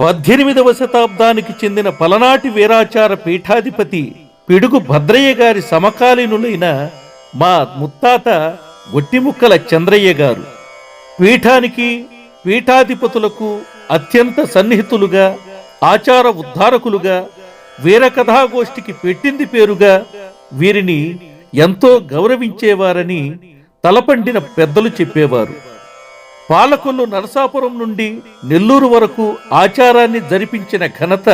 18వ శతాబ్దానికి చెందిన పలనాటి వీరాచార పీఠాధిపతి పిడుగు భద్రయ్య గారి సమకాలీనులైన మా ముత్తాత గొట్టిముక్కల చంద్రయ్య గారు పీఠానికి పీఠాధిపతులకు అత్యంత సన్నిహితులుగా, ఆచార ఉద్ధారకులుగా, వీరకథాగోష్ఠికి పెట్టింది పేరుగా వీరిని ఎంతో గౌరవించేవారని తలపండిన పెద్దలు చెప్పేవారు. పాలకొల్లు నరసాపురం నుండి నెల్లూరు వరకు ఆచారాన్ని జరిపించిన ఘనత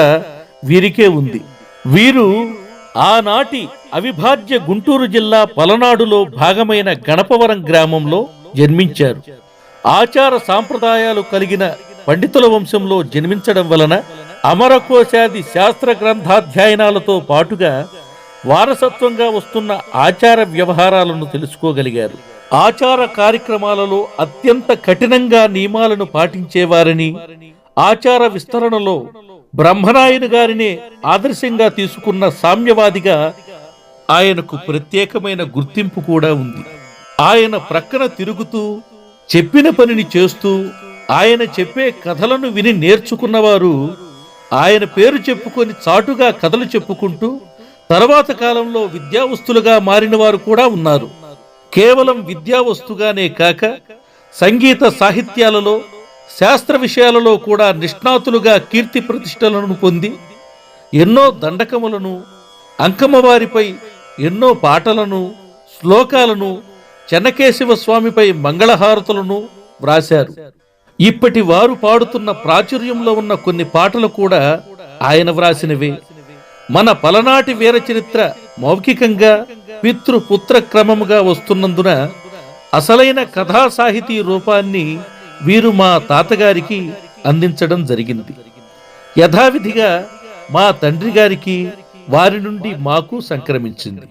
వీరికే ఉంది. వీరు ఆనాటి అవిభాజ్య గుంటూరు జిల్లా పలనాడులో భాగమైన గణపవరం గ్రామంలో జన్మించారు. ఆచార సాంప్రదాయాలు కలిగిన పండితుల వంశంలో జన్మించడం వలన అమరకోశాది శాస్త్ర గ్రంథాధ్యయనాలతో పాటుగా వారసత్వంగా వస్తున్న ఆచార వ్యవహారాలను తెలుసుకోగలిగారు. ఆచార కార్యక్రమాలలో అత్యంత కఠినంగా నియమాలను పాటించేవారని, ఆచార విస్తరణలో బ్రహ్మనాయుడు గారినే ఆదర్శంగా తీసుకున్న సామ్యవాదిగా ఆయనకు ప్రత్యేకమైన గుర్తింపు కూడా ఉంది. ఆయన ప్రక్కన తిరుగుతూ చెప్పిన పనిని చేస్తూ ఆయన చెప్పే కథలను విని నేర్చుకున్నవారు ఆయన పేరు చెప్పుకొని చాటుగా కథలు చెప్పుకుంటూ తర్వాత కాలంలో విద్యావస్తులుగా మారిన వారు కూడా ఉన్నారు. కేవలం విద్యావస్తుగానే కాక సంగీత సాహిత్యాలలో, శాస్త్ర విషయాలలో కూడా నిష్ణాతులుగా కీర్తి ప్రతిష్టలను పొంది ఎన్నో దండకములను, అంకమ్మవారిపై ఎన్నో పాటలను, శ్లోకాలను, చెన్నకేశవ స్వామిపై మంగళహారతులను వ్రాశారు. ఇప్పటి వారు పాడుతున్న ప్రాచుర్యంలో ఉన్న కొన్ని పాటలు కూడా ఆయన వ్రాసినవే. మన పలనాటి వీర చరిత్ర మౌఖికంగా పితృపుత్ర క్రమముగా వస్తున్నందున అసలైన కథా సాహితీ రూపాన్ని వీరు మా తాతగారికి అందించడం జరిగింది. యథావిధిగా మా తండ్రి గారికి వారి నుండి మాకు సంక్రమించింది.